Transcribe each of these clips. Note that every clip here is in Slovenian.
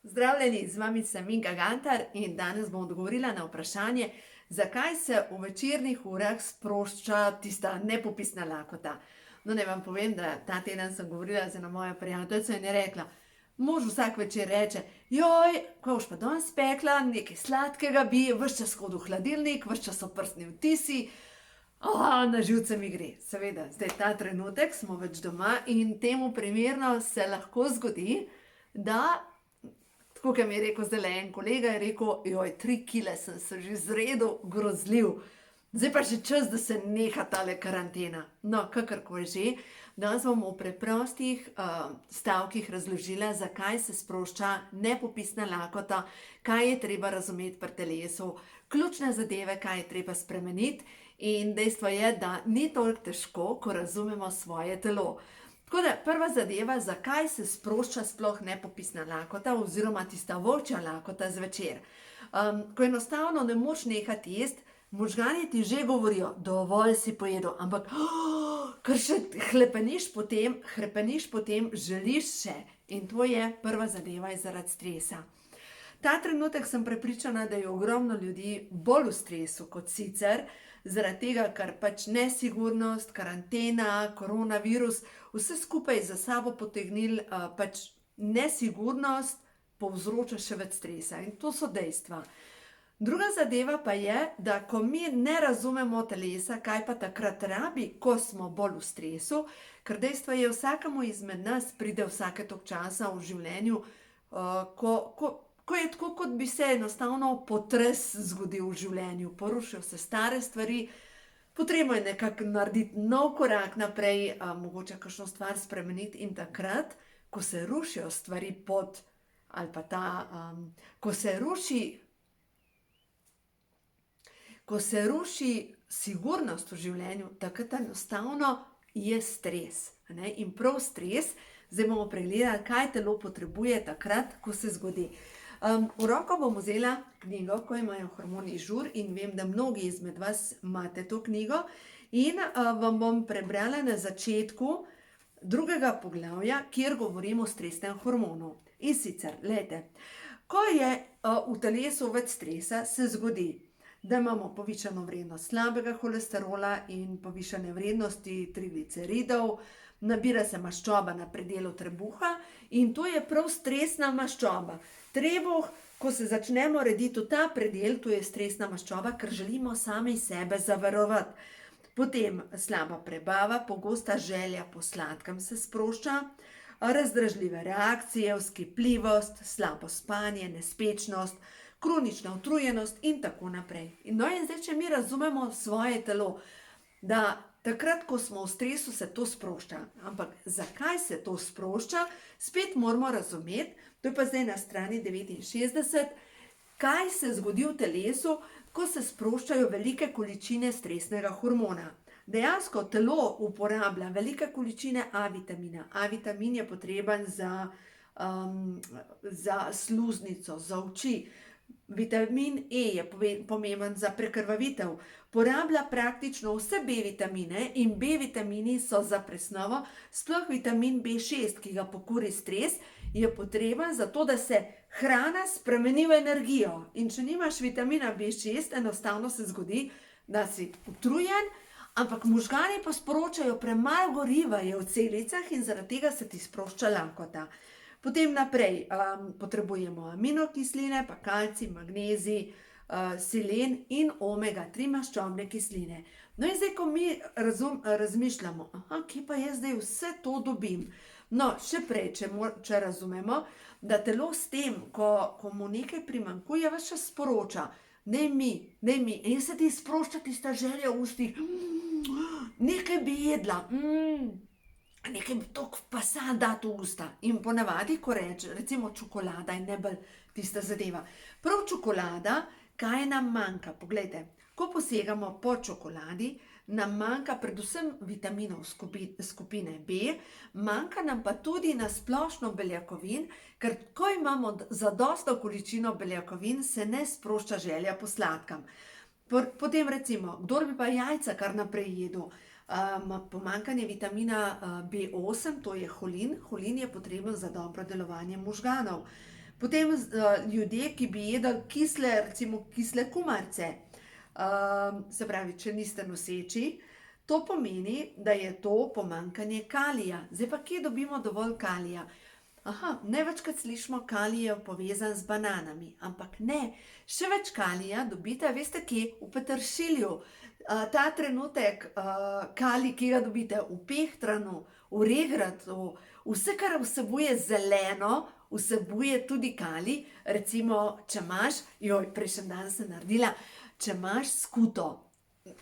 Zdravljeni, z vami sem Inga Gantar in danes bom odgovorila na vprašanje, zakaj se v večernih urah sprošča tista nepopisna lakota. No, naj vam povem, da ta teden sem govorila z eno mojo prijateljico in je rekla, mož vsak večer reče, joj, ko boš pa danes spekla, nekaj sladkega bi, ves čas hodi v hladilnik, ves čas so prstni vtisi, na živce mi gre. Seveda, zdaj ta trenutek smo več doma in temu primerno se lahko zgodi, da tako, kot mi je rekel zdaj en kolega, je rekel, joj, 3 kile sem se že zredil, grozljiv. Zdaj pa že čas, da se neha tale karantena. No, kakorkoli že, danes bom v preprostih stavkih razložila, zakaj se sprošča nepopisna lakota, kaj je treba razumeti pri telesu, ključne zadeve, kaj je treba spremeniti in dejstvo je, da ni toliko težko, ko razumemo svoje telo. Tako da prva zadeva, zakaj se sprošča sploh nepopisna lakota oziroma tista volčja lakota zvečer. Ko enostavno ne moš nehati jesti, možgani ti že govorijo, dovolj si pojedel, ampak ker še hrepeniš potem, želiš še. In to je prva zadeva zaradi stresa. Ta trenutek sem prepričana, da je ogromno ljudi bolj v stresu kot sicer, zaradi tega, ker pač nesigurnost, karantena, koronavirus, vse skupaj za sabo potegnili pač nesigurnost, povzroča še več stresa in to so dejstva. Druga zadeva pa je, da ko mi ne razumemo telesa, kaj pa takrat rabi, ko smo bolj v stresu, ker dejstvo je, vsakemu izmed nas pride vsake toliko časa v življenju, ko je tako, kot bi se enostavno potres zgodil v življenju, porušijo se stare stvari, potrebno je nekako narediti nov korak naprej, mogoče kakšno stvar spremeniti in takrat, ko se rušijo stvari ali pa ko se ruši sigurnost v življenju, takrat enostavno je stres. Ne? In prav stres, zdaj bomo pregledali, kaj telo potrebuje takrat, ko se zgodi. V roko bom vzela knjigo, ko imajo hormoni žur in vem, da mnogi izmed vas imate to knjigo in vam bom prebrala na začetku drugega poglavja, kjer govorimo o stresnem hormonu. In sicer, glejte, ko je v telesu več stresa, se zgodi, da imamo povišano vrednost slabega holesterola in povišane vrednosti trigliceridov, nabira se maščoba na predelu trebuha in to je prav stresna maščoba. Trebuh, ko se začnemo rediti v ta predel, to je stresna maščoba, ker želimo sami sebe zavarovati. Potem slaba prebava, pogosta želja po sladkem se sprošča, razdražljive reakcije, vzkipljivost, slabo spanje, nespečnost, kronična utrujenost in tako naprej. No in zdaj, če mi razumemo svoje telo, da takrat, ko smo v stresu, se to sprošča. Ampak zakaj se to sprošča, spet moramo razumeti, to je pa zdaj na strani 69, kaj se zgodi v telesu, ko se sproščajo velike količine stresnega hormona. Dejansko telo uporablja velike količine A vitamina. A vitamin je potreben za sluznico, za oči. Vitamin E je pomemben za prekrvavitev. Porablja praktično vse B vitamine in B vitamini so za presnovo, sploh vitamin B6, ki ga pokuri stres, je potreben za to, da se hrana spremeni v energijo. In če nimaš vitamina B6, enostavno se zgodi, da si utrujen, ampak možgani pa sporočajo, premalo goriva je v celicah in zaradi tega se ti sprošča lakota. Potem naprej potrebujemo aminokisline, pa kalcij, magnezij, selen in omega-3 maščobne kisline. No in zdaj, ko mi razmišljamo, kje pa jaz zdaj vse to dobim? No, še prej, če razumemo, da telo s tem, ko mu nekaj primanjkuje, ves čas sporoča, daj mi, in se ti sprošča tista želja v ustih, nekaj bi jedla, nekaj toliko pa sad dati v usta. In ponavadi, ko reče, recimo čokolada je najbolj tista zadeva. Prav čokolada, kaj nam manjka? Poglejte, ko posegamo po čokoladi, nam manjka predvsem vitaminov skupine B, manjka nam pa tudi na splošno beljakovin, ker ko imamo zadosto količino beljakovin, se ne sprošča želja po sladkem. Potem recimo, kdor bi pa jajca kar naprej jedel, pomanjkanje vitamina B8, to je holin. Holin je potreben za dobro delovanje možganov. Potem ljudje, ki bi jedli kisle, recimo kisle kumarce, se pravi, če niste noseči, to pomeni, da je to pomanjkanje kalija. Zdaj pa kje dobimo dovolj kalija? Aha, največkrat slišimo, kalij je povezan z bananami, ampak ne, še več kalija dobite, veste kje? V peteršilju. Ta trenutek kalij, ki ga dobite v pehtranu, v regratu, vse, kar vsebuje zeleno, vsebuje tudi kalij. Recimo, če imaš, prejšnji dan sem naredila, če imaš skuto,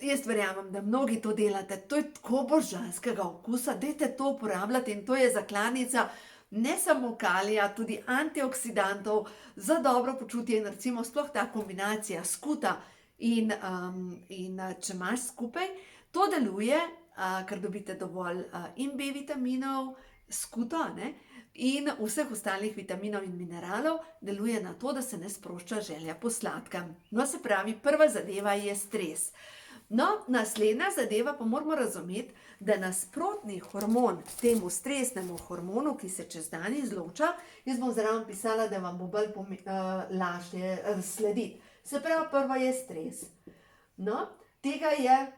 jaz verjamem, da mnogi to delate, to je tako božanskega okusa, dajte to uporabljati in to je zakladnica ne samo kalija, tudi antioksidantov za dobro počutje in recimo sploh ta kombinacija skuta in če imaš skupaj, to deluje, ker dobite dovolj in B vitaminov, skuto, in vseh ostalih vitaminov in mineralov, deluje na to, da se ne sprošča želja po sladkem. No, se pravi, prva zadeva je stres. No, naslednja zadeva pa moramo razumeti, da nasprotni hormon temu stresnemu hormonu, ki se čez dan izloča, jaz bom zraven pisala, da vam bo bolj lažje slediti. Se pravi, prvo je stres. No, tega je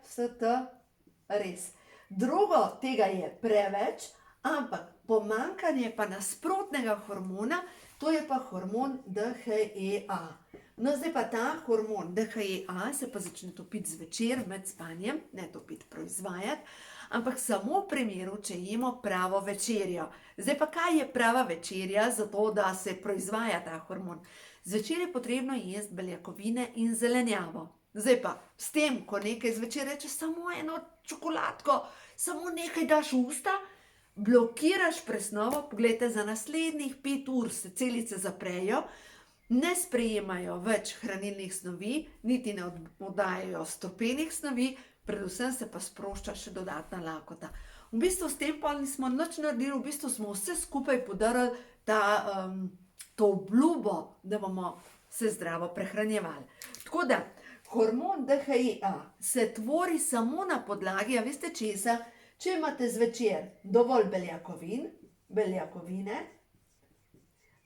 res. Drugo, tega je preveč, ampak pomanjkanje pa nasprotnega hormona, to je pa hormon DHEA. No, zdaj pa ta hormon DHEA se pa začne topiti zvečer med spanjem, ne topiti, proizvajati, ampak samo v primeru, če jemo pravo večerjo. Zdaj pa kaj je prava večerja za to, da se proizvaja ta hormon? Zvečer je potrebno jesti beljakovine in zelenjavo. Zdaj pa s tem, ko nekaj zvečer reče samo eno čokoladko, samo nekaj daš v usta, blokiraš presnovo, poglejte, za naslednjih 5 ur se celice zaprejo, ne sprejemajo več hranilnih snovi, niti ne oddajajo strupenih snovi, predvsem se pa sprošča še dodatna lakota. V bistvu s tem pa nismo nič naredili, v bistvu smo vse skupaj podarili to obljubo, da bomo se zdravo prehranjevali. Tako da, hormon DHEA se tvori samo na podlagi, a veste česa, če imate zvečer dovolj beljakovine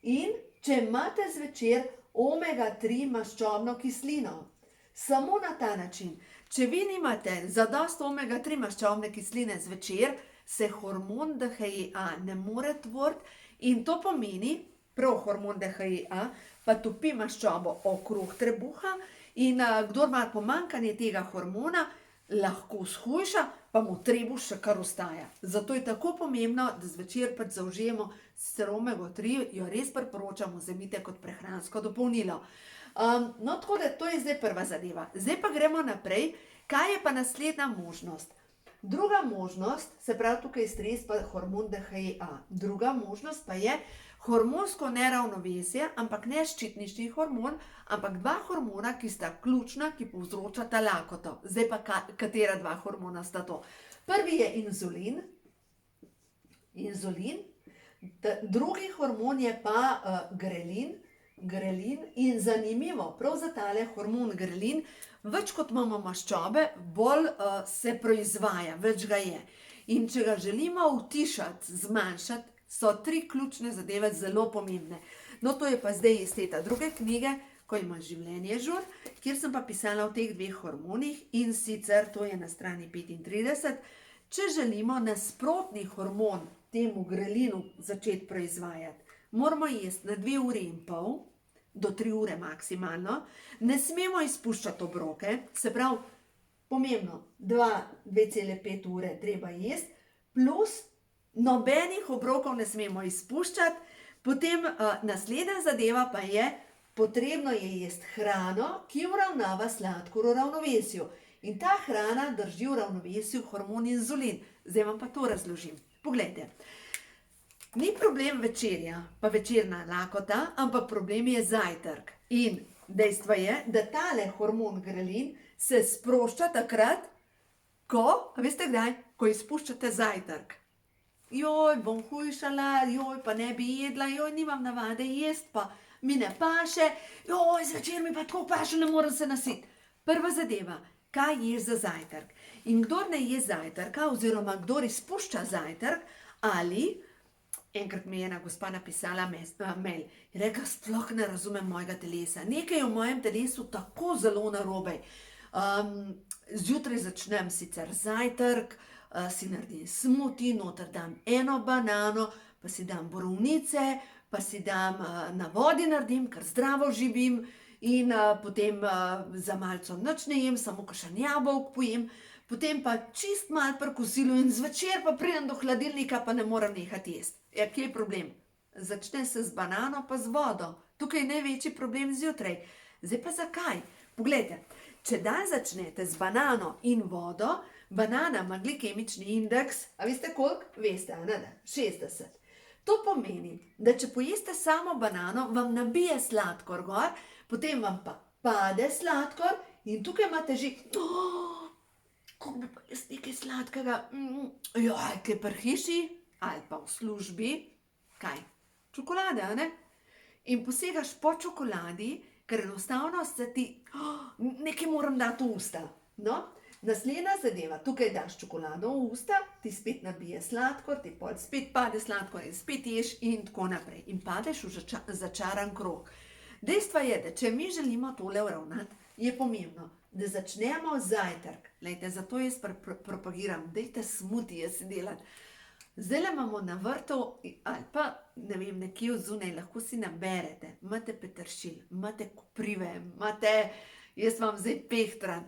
in če imate zvečer omega-3 maščobno kislino. Samo na ta način. Če vi nimate zadosti omega-3 maščobne kisline zvečer, se hormon DHEA ne more tvoriti in to pomeni, prav hormon DHEA, pa topi maščobo okrog trebuha in kdor ima pomanjkanje tega hormona, lahko shujša, pa mu trebuh še kar ostaja. Zato je tako pomembno, da zvečer pač zaužijemo sicer omega-3, jo res priporočamo, vzemite kot prehransko dopolnilo. No, tako da to je zdaj prva zadeva. Zdaj pa gremo naprej, kaj je pa naslednja možnost? Druga možnost, se pravi tukaj stres pa hormon DHEA. Druga možnost pa je hormonsko neravnovesje, ampak ne ščitnični hormon, ampak 2 hormona, ki sta ključna, ki povzročata lakoto. Zdaj pa katera 2 hormona sta to? Prvi je inzulin, drugi hormon je pa grelin in zanimivo, prav za tale hormon grelin, več kot imamo maščobe, bolj se proizvaja, več ga je. In če ga želimo utišati, zmanjšati, so 3 ključne zadeve zelo pomembne. No, to je pa zdaj iz te druge knjige, Ko ima življenje žur, kjer sem pa pisala o teh 2 hormonih in sicer, to je na strani 35, če želimo nasprotni hormon temu grelinu začeti proizvajati, moramo jesti na 2,5 ure do 3 ure maksimalno, ne smemo izpuščati obroke, se pravi, pomembno, 2,5 ure treba jesti, plus nobenih obrokov ne smemo izpuščati, potem naslednja zadeva pa je, potrebno je jesti hrano, ki uravnava sladkor v ravnovesju. In ta hrana drži v ravnovesju hormon inzulin. Zdaj vam pa to razložim. Poglejte, ni problem večerja, pa večerna lakota, ampak problem je zajtrk. In dejstvo je, da tale hormon grelin se sprošča takrat, ko, a veste kdaj, ko izpuščate zajtrk. Joj, bom hujšala, joj, pa ne bi jedla, joj, nimam navade jesti, pa mi ne paše, joj, zvečer mi pa tako paše, ne morem se nasiti. Prva zadeva, kaj ješ za zajtrk? In kdor ne je zajtrka, oziroma kdor izpušča zajtrk, ali Enkrat mi je ena gospa napisala mail in rekla, sploh ne razumem mojega telesa. Nekaj je v mojem telesu tako zelo narobe. Zjutraj začnem sicer zajtrk, si naredim smuti, noter dam eno banano, pa si dam borovnice, pa si dam na vodi naredim, ker zdravo živim in potem za malco nič ne jem, samo kakšen jabolk pojem, potem pa čist malo pri kosilu in zvečer pa pridem do hladilnika, pa ne morem nehati jesti. Ja, kje je problem? Začne se z banano pa z vodo. Tukaj je največji problem zjutraj. Zdaj pa zakaj? Poglejte, če dan začnete z banano in vodo, banana ima glikemični indeks, a veste koliko? Veste, a ne? 60. To pomeni, da če pojeste samo banano, vam nabije sladkor gor, potem vam pa pade sladkor in tukaj imate že, kako bi pa jaz nekaj sladkega, kaj pri hiši ali pa v službi, kaj? Čokolade, a ne? In posegaš po čokoladi, ker enostavno se ti, nekaj moram dati v usta. No, naslednja zadeva, tukaj daš čokolado v usta, ti spet nabije sladkor, ti pol spet pade sladkor in spet ješ in tako naprej. In padeš v začaran krog. Dejstvo je, da če mi želimo tole uravnati, je pomembno, da začnemo zajtrk. Lejte, zato jaz propagiram, dajte smutije si delati. Zdaj imamo na vrtu ali pa, ne vem, nekje zunaj, lahko si naberete, imate peteršilj, imate koprive, imate, jaz vam zdaj pehtran.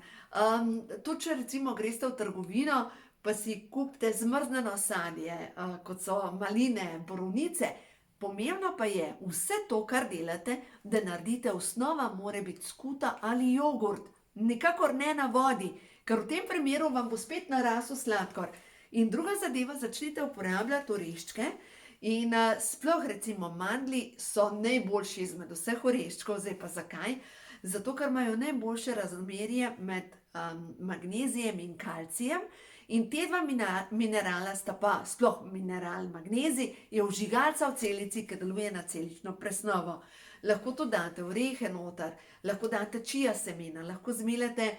Tudi če recimo greste v trgovino, pa si kupite zmrznjeno sadje, kot so maline, borovnice. Pomembno pa je vse to, kar delate, da naredite osnova, mora biti skuta ali jogurt. Nikakor ne na vodi, ker v tem primeru vam bo spet narasel sladkor. In druga zadeva, začnite uporabljati oreščke in sploh recimo mandlji so najboljši izmed vseh oreščkov. Zdaj pa zakaj? Zato, ker imajo najboljše razmerje med magnezijem in kalcijem in te dva minerala sta pa, sploh mineral magnezij, je vžigalca v celici, ki deluje na celično presnovo. Lahko to date orehe noter, lahko date čija semena, lahko zmeljete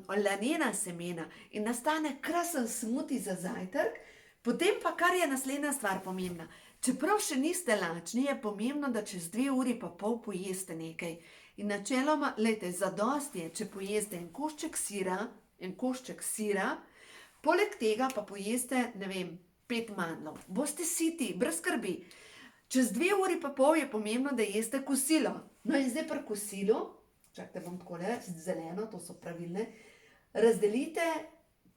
lanena semena in nastane krasen smuti za zajtrk. Potem pa, kar je naslednja stvar pomembna, čeprav še niste lačni, je pomembno, da čez 2 uri pa pol pojeste nekaj. In načeloma, lejte, zadost je, če pojeste en košček sira, poleg tega pa pojeste, ne vem, 5 mandljev. Boste siti, brez skrbi. Čez 2 uri pa pol je pomembno, da jeste kosilo. No in zdaj pri kosilu, čakajte, bom takole, zeleno, to so pravilne, razdelite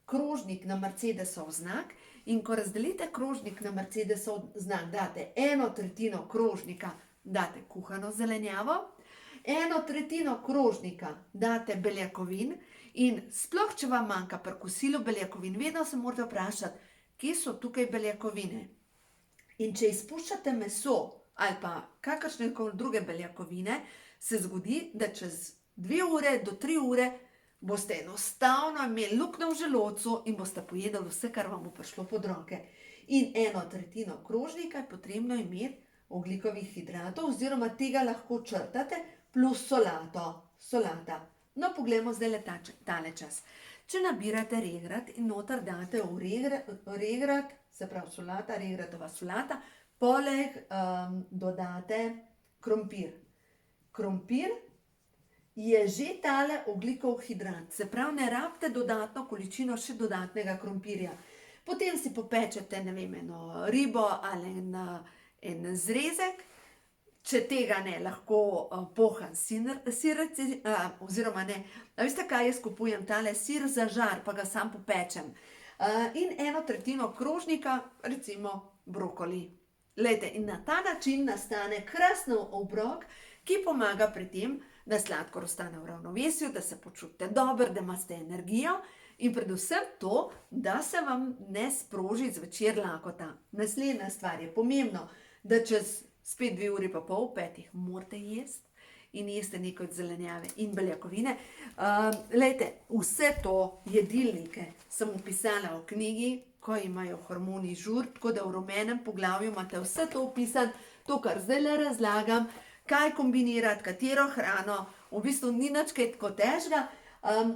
krožnik na Mercedesov znak in ko razdelite krožnik na Mercedesov znak, date 1/3 krožnika, date kuhano zelenjavo, 1/3 krožnika date beljakovin in sploh, če vam manjka pri kosilu beljakovin, vedno se morate vprašati, kje so tukaj beljakovine. In če izpuščate meso ali pa kakršnekoli druge beljakovine, se zgodi, da čez 2 ure do 3 ure boste enostavno imeli luknjo v želodcu in boste pojedali vse, kar vam bo prišlo pod roke. In 1/3 krožnika je potrebno imeti ogljikovih hidratov, oziroma tega lahko črtate, plus solata. No, poglejmo zdaj tale čas. Če nabirate regrat in noter date v regrat, se pravi solata, regratova solata, poleg dodate krompir. Krompir je že tale ogljikov hidrat, se pravi, ne rabite dodatno količino še dodatnega krompirja. Potem si popečete, ne vem, eno ribo ali en zrezek, če tega ne, lahko pohan sir, oziroma ne, a veste kaj, jaz kupujem tale sir za žar, pa ga sam popečem. In 1/3 krožnika, recimo brokoli. Lejte, in na ta način nastane krasen obrok, ki pomaga pri tem, da sladkor ostane v ravnovesju, da se počutite dobro, da imate energijo in predvsem to, da se vam ne sproži zvečer lakota. Naslednja stvar je pomembno, da čez spet 2 uri pa pol, 5 morate jesti in jeste nekaj od zelenjave in beljakovine. Lejte, vse to jedilnike sem opisala v knjigi, ko imajo hormoni žur, tako da v rumenem poglavju imate vse to opisano, to, kar zdaj le razlagam, kaj kombinirati, katero hrano, v bistvu ni nič kaj tako težga,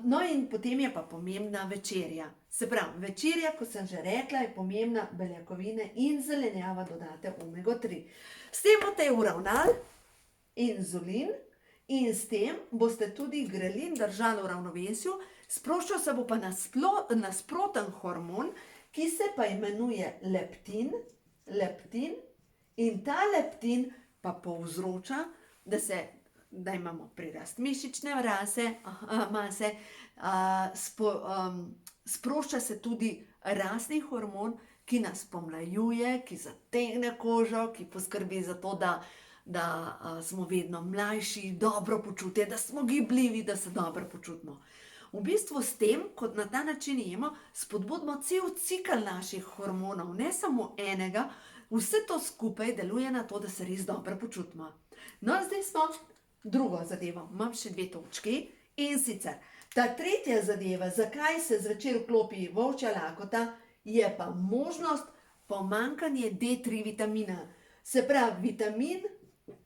No in potem je pa pomembna večerja. Se pravi, večerja, kot sem že rekla, je pomembna, beljakovine in zelenjava dodate omega-3. S tem boste uravnali inzulin in s tem boste tudi grelin držali v ravnovesju, sproščal se bo pa nasproten hormon, ki se pa imenuje leptin in ta leptin pa povzroča, da imamo prirast mišične mase, sprošča se tudi rastni hormon, ki nas pomlajuje, ki zategne kožo, ki poskrbi za to, da smo vedno mlajši, dobro počutje, da smo gibljivi, da se dobro počutimo. V bistvu s tem, kot na ta način jemo, spodbudimo cel cikel naših hormonov, ne samo enega, vse to skupaj deluje na to, da se res dobro počutimo. No, zdaj smo drugo zadevo, imam še 2 točki in sicer ta tretja zadeva, zakaj se zvečer vklopi volčja lakota, je pa možnost pomanjkanje D3 vitamina. Se pravi, vitamin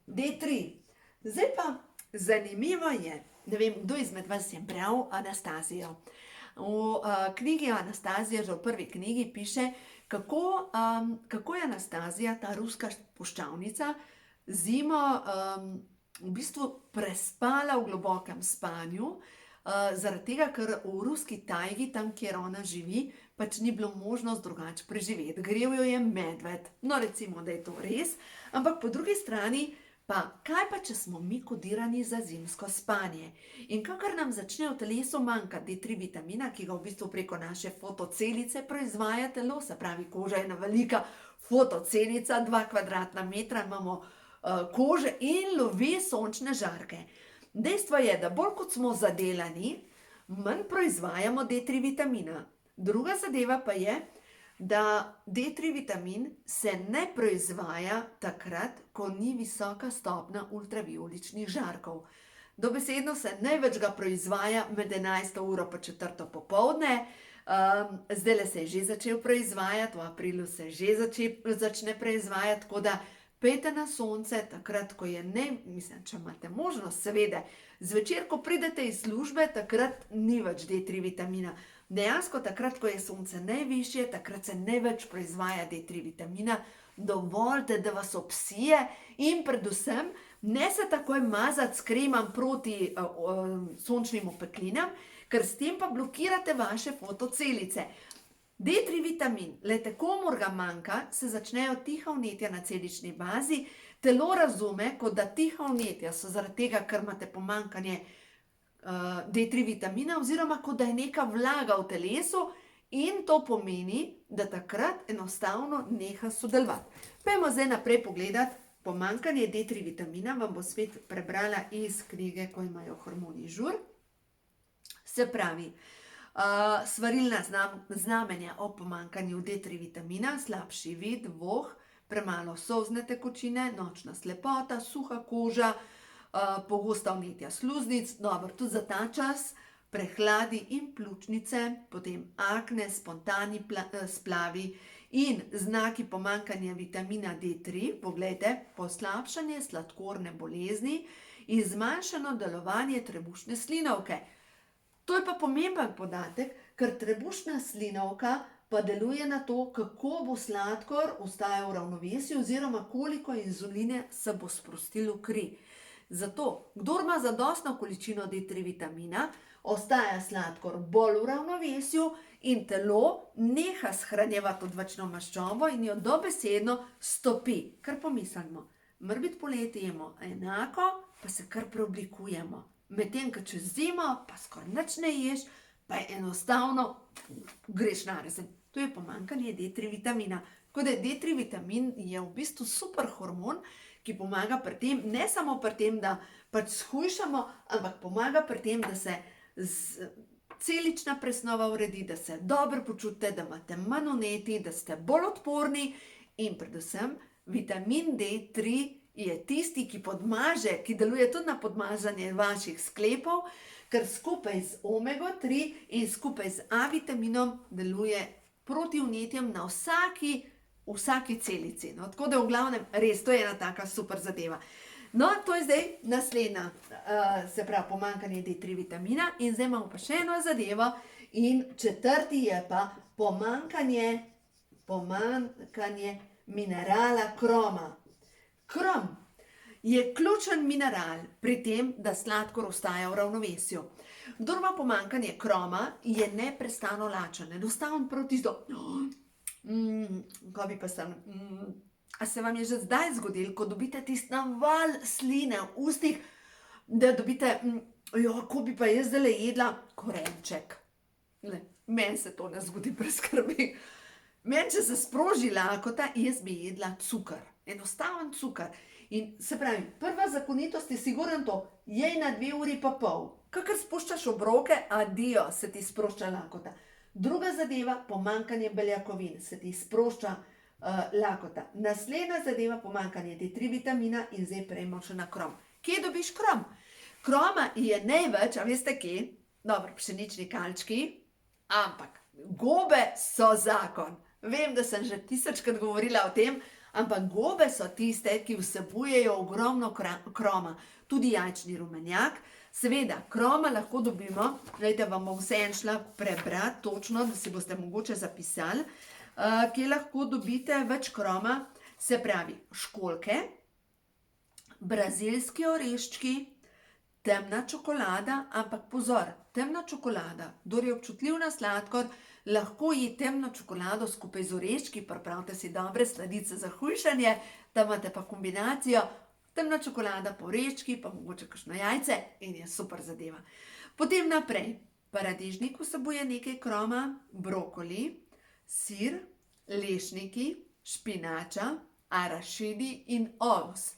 D3. Zdaj pa zanimivo je, ne vem, kdo izmed vas je bral Anastazijo. V knjigi Anastazija, že v prvi knjigi piše, kako je Anastazija, ta ruska puščavnica, zimo v bistvu prespala v globokem spanju, zaradi tega, ker v ruski tajgi, tam kjer ona živi, pač ni bilo možnost drugače preživeti. Grel jo je medved. No, recimo, da je to res, ampak po drugi strani pa, kaj pa, če smo mi kodirani za zimsko spanje? In kakor nam začne v telesu manjkati D3 vitamina, ki ga v bistvu preko naše fotocelice proizvaja telo, se pravi, koža je ena velika fotocelica, 2 kvadratna metra imamo kože in lovi sončne žarke. Dejstvo je, da bolj kot smo zadelani, manj proizvajamo D3 vitamina. Druga zadeva pa je, da D3 vitamin se ne proizvaja takrat, ko ni visoka stopnja ultravijoličnih žarkov. Dobesedno se največ ga proizvaja med 11. uro pa 4. popoldne, zdajle se je že začel proizvajati, v aprilu se že začne proizvajati, tako da pejte na sonce, takrat, ko je mislim, če imate možnost, seveda, zvečer, ko pridete iz službe, takrat ni več D3 vitamina. Dejansko takrat, ko je sonce najvišje, takrat se največ proizvaja D3 vitamina, dovolite, da vas obsije in predvsem ne se takoj mazati s kremam proti sončnim opeklinam, ker s tem pa blokirate vaše fotocelice. D3 vitamin, lejte, komur ga manjka, se začnejo tiha vnetja na celični bazi, telo razume, kot da tiha vnetja so zaradi tega, ker imate pomanjkanje D3 vitamina, oziroma kot da je neka vlaga v telesu in to pomeni, da takrat enostavno neha sodelovati. Pejmo zdaj naprej pogledati, pomanjkanje D3 vitamina, vam bo spet prebrala iz knjige, ko imajo hormoni žur. Se pravi, svarilna znamenja o pomanjkanju D3 vitamina, slabši vid, voh, premalo solzne tekočine, nočna slepota, suha koža, pogosta vnetja sluznic, dobro, tudi za ta čas, prehladi in pljučnice, potem akne, spontani splavi in znaki pomanjkanja vitamina D3, poglejte, poslabšanje sladkorne bolezni in zmanjšano delovanje trebušne slinavke. To je pa pomemben podatek, ker trebušna slinavka pa deluje na to, kako bo sladkor ostajal v ravnovesju oziroma koliko inzuline se bo sprostilo v kri. Zato, kdor ima zadostno količino D3 vitamina, ostaja sladkor bolj v ravnovesju in telo neha shranjevati odvečno maščobo in jo dobesedno stopi. Kar pomislimo, morebiti poleti jemo enako, pa se kar preoblikujemo. Medtem, ko čez zimo, pa skoraj nič ne ješ, pa enostavno greš narezen. To je pomanjkanje D3 vitamina. Tako da D3 vitamin je v bistvu super hormon, ki pomaga pri tem, ne samo pri tem, da pač shujšamo, ampak pomaga pri tem, da se celična presnova uredi, da se dobro počutite, da imate manj vnetij, da ste bolj odporni in predvsem vitamin D3 je tisti, ki podmaže, ki deluje tudi na podmažanje vaših sklepov, ker skupaj z omega-3 in skupaj z A vitaminom deluje proti vnetjem na vsaki celici. No, tako da v glavnem res, to je ena taka super zadeva. No, to je zdaj naslednja, se pravi pomanjkanje D3 vitamina in zdaj imamo pa še eno zadevo in četrti je pa pomanjkanje minerala kroma. Krom je ključen mineral pri tem, da sladkor ostaja v ravnovesju. Kdor ima pomanjkanje kroma, je neprestano lačen, enostavno prav tisto, ko bi pa stavno, a se vam je že zdaj zgodilo, ko dobite tisti naval sline v ustih, da dobite, ko bi pa jaz zdaj jedla korenček. Meni se to ne zgodi brez skrbi. Meni, če se sproži lakota, jaz bi jedla cukor, enostaven cukor. In se pravi, prva zakonitost je sigurno to, jej na 2,5 uri. Kakor spuščaš obroke, adijo, se ti sprošča lakota. Druga zadeva, pomanjkanje beljakovin, se ti sprošča lakota. Naslednja zadeva, pomanjkanje D3 vitamina in zdaj prejmo še na krom. Kje dobiš krom? Kroma je največ, a veste kje? Dobro, pšenični kalčki, ampak gobe so zakon. Vem, da sem že 1000krat govorila o tem, ampak gobe so tiste, ki vsebujejo ogromno kroma. Tudi jajčni rumenjak. Seveda, kroma lahko dobimo, glejte, vam bom vseeno šla prebrati točno, da si boste mogoče zapisali, kje lahko dobite več kroma, se pravi školjke, brazilski oreščki, temna čokolada, ampak pozor, temna čokolada, kdor je občutljiv na sladkor, lahko je temno čokolado skupaj z oreščki, pripravite si dobre sladice za hujšanje, tam imate pa kombinacijo, temna čokolada pa oreščki, pa mogoče kakšno jajce in je super zadeva. Potem naprej, paradižnik vsebuje nekaj kroma, brokoli, sir, lešniki, špinača, arašidi in ovs.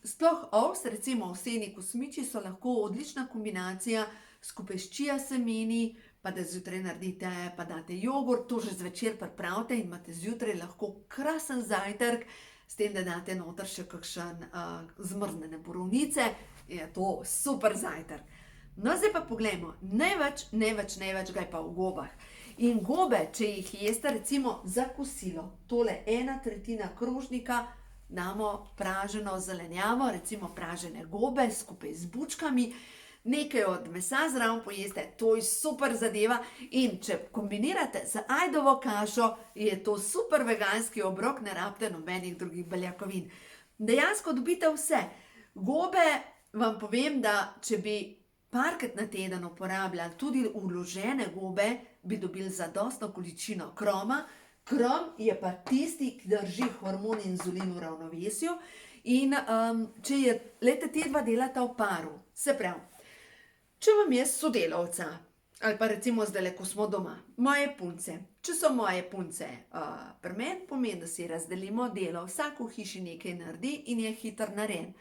Sploh ovs, recimo ovseni kosmiči, so lahko odlična kombinacija skupaj s čija semeni, pa da zjutraj naredite, pa date jogurt, to že zvečer pripravite in imate zjutraj lahko krasen zajtrk, s tem, da date noter še kakšen zmrznjene borovnice, je to super zajtrk. No, zdaj pa poglejmo, največ ga je pa v gobah. In gobe, če jih jeste recimo za kosilo, tole 1/3 krožnika, damo praženo zelenjavo, recimo pražene gobe skupaj z bučkami, nekaj od mesa zraven pojeste, to je super zadeva in če kombinirate z ajdovo kašo, je to super veganski obrok, ne rabite nobenih drugih beljakovin. Dejansko dobite vse. Gobe, vam povem, da če bi parkrat na teden uporabljali tudi vložene gobe, bi dobili zadostno količino kroma. Krom je pa tisti, ki drži hormon inzulin v ravnovesju in če je, lejte, te dva delata v paru, se pravi, če vam jaz sodelavca, ali pa recimo zdajle, ko smo doma, moje punce, če so moje punce pri meni, pomeni, da si razdelimo delo, vsak v hiši nekaj naredi in je hitro narejen.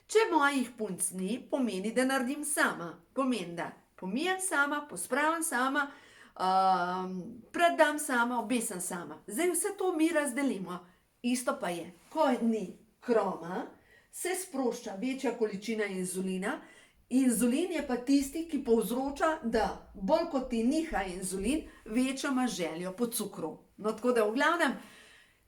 Če mojih punc ni, pomeni, da naredim sama, pomeni, da pomijem sama, pospravim sama, predam sama, obesam sama. Zdaj vse to mi razdelimo. Isto pa je, ko ni kroma, se sprošča večja količina inzulina. Inzulin je pa tisti, ki povzroča, da bolj kot ti niha inzulin, večjo imaš željo po cukru. No, tako da v glavnem,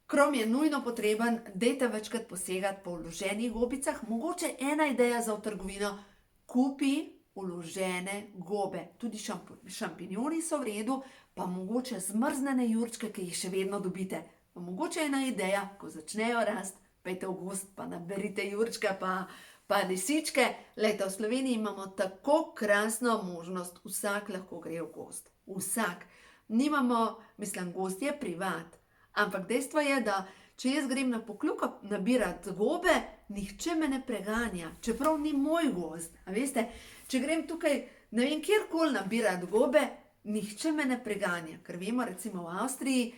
krom je nujno potreben, dajte večkrat posegati po vloženih gobicah. Mogoče ena ideja za v trgovino, kupi vložene gobe. Tudi šampinjoni so v redu, pa mogoče zmrznjene jurčke, ki jih še vedno dobite. Pa mogoče ena ideja, ko začnejo rast, pejte v gozd, pa naberite jurčke, pa lisičke. Lejte, v Sloveniji imamo tako krasno možnost, vsak lahko gre v gozd. Vsak. Nimamo, mislim, gozd je privat, ampak dejstvo je, da če jaz grem na Pokljuko nabirati gobe, nihče me ne preganja, čeprav ni moj gozd. A veste, če grem tukaj, ne vem, kjerkoli nabirati gobe, nihče me ne preganja, ker vemo, recimo v Avstriji,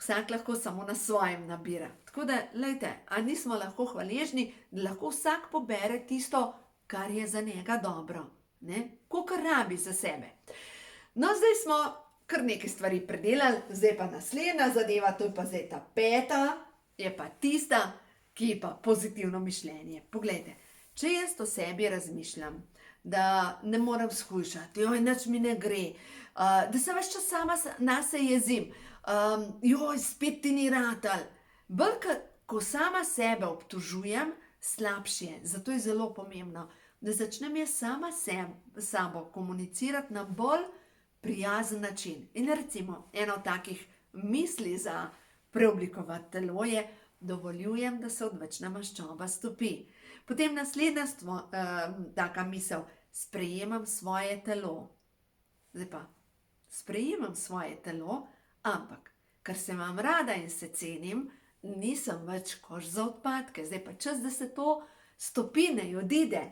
vsak lahko samo na svojem nabira. Tako da, lejte, a nismo lahko hvaležni, da lahko vsak pobere tisto, kar je za njega dobro, ne? Kolikor rabi za sebe. No, zdaj smo kar nekaj stvari predelali, zdaj pa naslednja zadeva, to je pa zdaj ta peta, je pa tista, ki je pa pozitivno mišljenje. Poglejte, če jaz o sebi razmišljam, da ne morem shujšati, nič mi ne gre, da se ves čas sama nase jezim, spet ti ni ratal. Bolj, ko sama sebe obtožujem, slabše. Zato je zelo pomembno, da začnem jaz sama sabo komunicirati na bolj prijazen način. In recimo, eno od takih misli za preoblikovati telo je, dovoljujem, da se odvečna maščoba stopi. Potem naslednja taka misel, sprejemam svoje telo. Zdaj pa, sprejemam svoje telo, ampak, ker se imam rada in se cenim, nisem več koš za odpadke. Zdaj pa čas, da se to stopi, ne odide.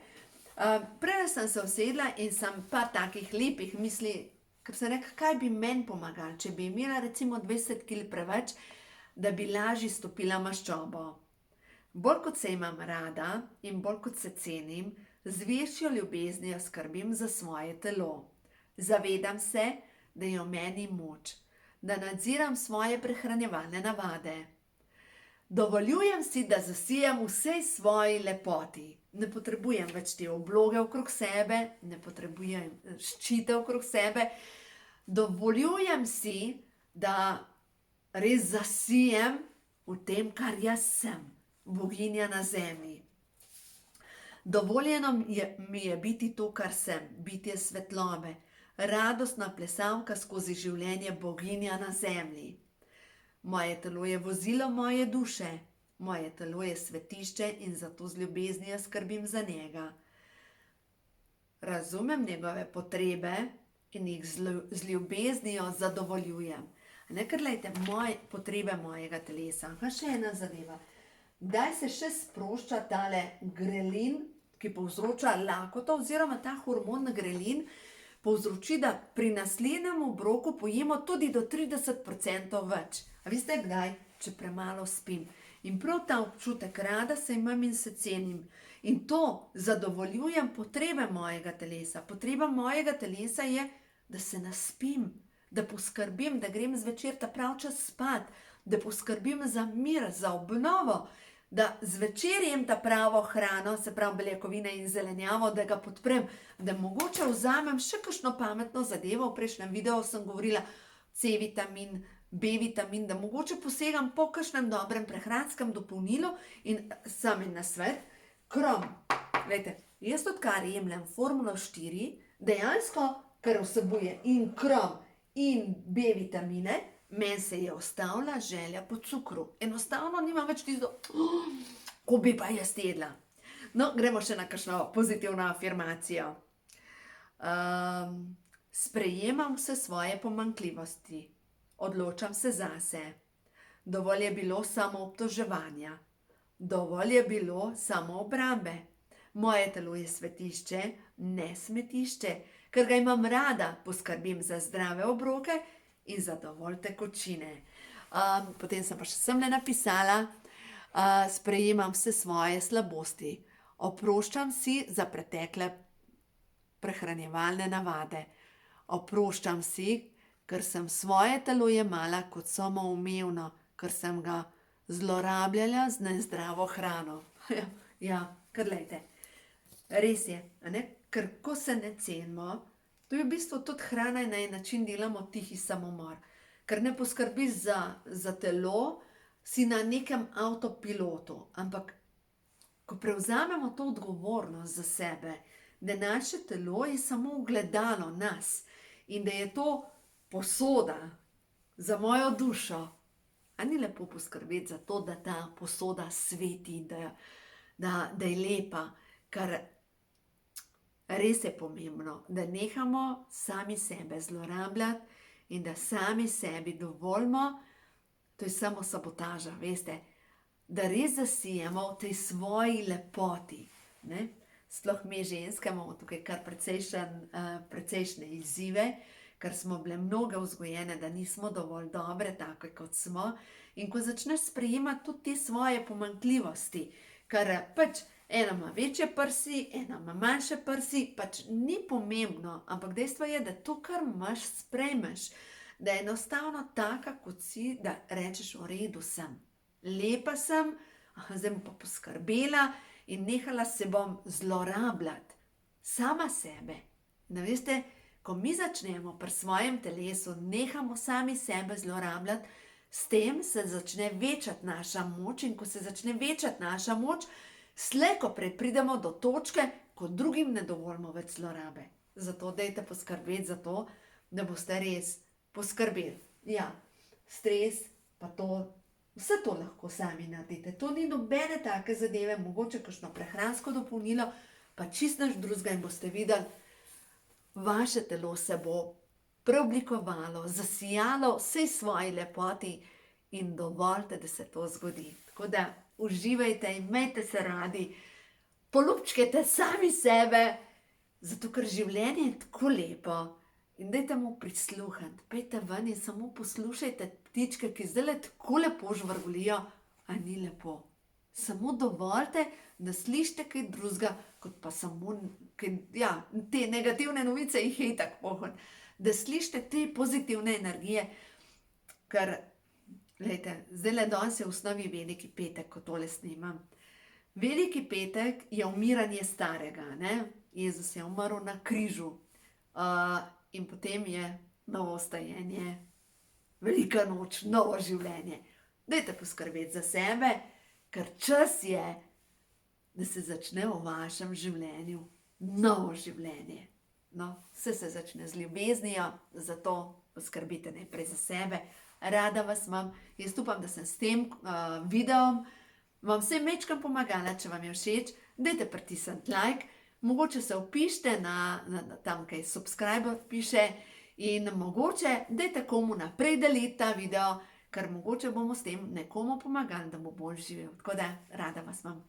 Prej sem se usedla in sem par takih lepih misli, ker sem rekla, kaj bi meni pomagali, če bi imela recimo 20 kg preveč, da bi lažje stopila maščobo. Bolj kot se imam rada in bolj kot se cenim, z večjo ljubeznijo skrbim za svoje telo. Zavedam se, da je v meni moč, da nadziram svoje prehranjevalne navade. Dovoljujem si, da zasijem vsej svoji lepoti. Ne potrebujem več te obloge okrog sebe, ne potrebujem ščite okrog sebe. Dovoljujem si, da res zasijem v tem, kar jaz sem, boginja na zemlji. Dovoljeno mi je biti to, kar sem, bitje svetlobe, radostna plesalka skozi življenje, boginja na zemlji. Moje telo je vozilo moje duše, moje telo je svetišče in zato z ljubeznijo skrbim za njega. Razumem njegove potrebe in jih z ljubeznijo zadovoljujem. Ker glejte, potrebe mojega telesa. Pa še ena zadeva. Kdaj se še sprošča tale grelin, ki povzroča lakoto, oziroma ta hormon grelin povzroči, da pri naslednjem obroku pojemo tudi do 30% več. A veste kdaj? Če premalo spim. In prav ta občutek, rada se imam in se cenim. In to zadovoljujem potrebe mojega telesa. Potreba mojega telesa je, da se naspim, da poskrbim, da grem zvečer ta prav čas spat, da poskrbim za mir, za obnovo, da zvečer jem ta pravo hrano, se pravi beljakovine in zelenjavo, da ga podprem, da mogoče vzamem še kakšno pametno zadevo. V prejšnjem videu sem govorila C vitamin, B vitamin, da mogoče posegam po kakšnem dobrem prehranskem dopolnilu in sami nasvet, krom. Glejte, jaz odkar jemljem Formulo 4, dejansko, ker vsebuje in krom in B vitamine, meni se je ustavila želja po cukru. Enostavno nimam več tisto, ko bi pa jaz jedla. No, gremo še na kakšno pozitivno afirmacijo. Sprejemam vse svoje pomanjkljivosti. Odločam se zase. Dovolj je bilo samoobtoževanja. Dovolj je bilo samoobrambe. Moje telo je svetišče, ne smetišče. Ker ga imam rada, poskrbim za zdrave obroke in za dovolj tekočine. Potem sem pa še semle napisala, sprejemam vse svoje slabosti. Oproščam si za pretekle prehranjevalne navade. Oproščam si, ker sem svoje telo jemala kot samoumevno, ker sem ga zlorabljala z nezdravo hrano. Ja, ker glejte, res je, a ne? Ker ko se ne cenimo, to je v bistvu tudi hrana in na en način delamo tihi samomor. Ker ne poskrbiš za telo, si na nekem avtopilotu. Ampak, ko prevzamemo to odgovornost za sebe, da naše telo je samo ogledalo nas in da je to posoda za mojo dušo, a ni lepo poskrbeti za to, da ta posoda sveti, da je lepa, ker res je pomembno, da nehamo sami sebe zlorabljati in da sami sebi dovolimo, to je samo sabotaža, veste, da res zasijemo v tej svoji lepoti. Ne? Sploh mi ženske imamo tukaj kar precejšnje izzive, ker smo bile mnoge vzgojene, da nismo dovolj dobre, tako kot smo. In ko začneš sprejemati tudi te svoje pomanjkljivosti, ker pač ena ima večje prsi, ena ima manjše prsi, pač ni pomembno, ampak dejstvo je, da to, kar imaš, sprejmeš, da je enostavno taka, kot si, da rečeš, v redu sem, lepa sem, zdaj bom pa poskrbela in nehala se bom zlorabljati sama sebe. Da veste, ko mi začnemo pri svojem telesu, nehamo sami sebe zlorabljati, s tem se začne večati naša moč in ko se začne večati naša moč, Slej ko prej pridemo do točke, ko drugim ne dovolimo več zlorabe. Zato dajte poskrbeti za to, da boste res poskrbeli. Ja, stres pa to, vse to lahko sami naredite. To ni nobene take zadeve, mogoče kakšno prehransko dopolnilo, pa čist nič drugega in boste videli, vaše telo se bo preoblikovalo, zasijalo vsej svoji lepoti in dovolite, da se to zgodi. Tako da uživajte, imejte se radi, poljubčkajte sami sebe, zato ker življenje je tako lepo in dajte mu prisluhniti. Pejte ven in samo poslušajte ptičke, ki zdajle tako lepo žvrgolijo, a ni lepo. Samo dovolite, da slišite kaj drugega, kot pa samo te negativne novice jih je itak pohod. Da slišite te pozitivne energije, ker, glejte, zdajle danes je v osnovi veliki petek, ko tole snimam. Veliki petek je umiranje starega, ne? Jezus je umrl na križu. In potem je novo vstajenje, velika noč, novo življenje. Dajte poskrbeti za sebe, ker čas je, da se začne v vašem življenju novo življenje. No, vse se začne z ljubeznijo, zato poskrbite najprej za sebe. Rada vas imam. Jaz upam, da sem s tem videom vam vsem mečkam pomagala. Če vam je všeč, dajte pritisniti like, mogoče se vpišite tam, kaj subscriber piše, in mogoče dajte komu naprej deliti ta video, ker mogoče bomo s tem nekomu pomagali, da bo bolj živel. Tako da, rada vas imam.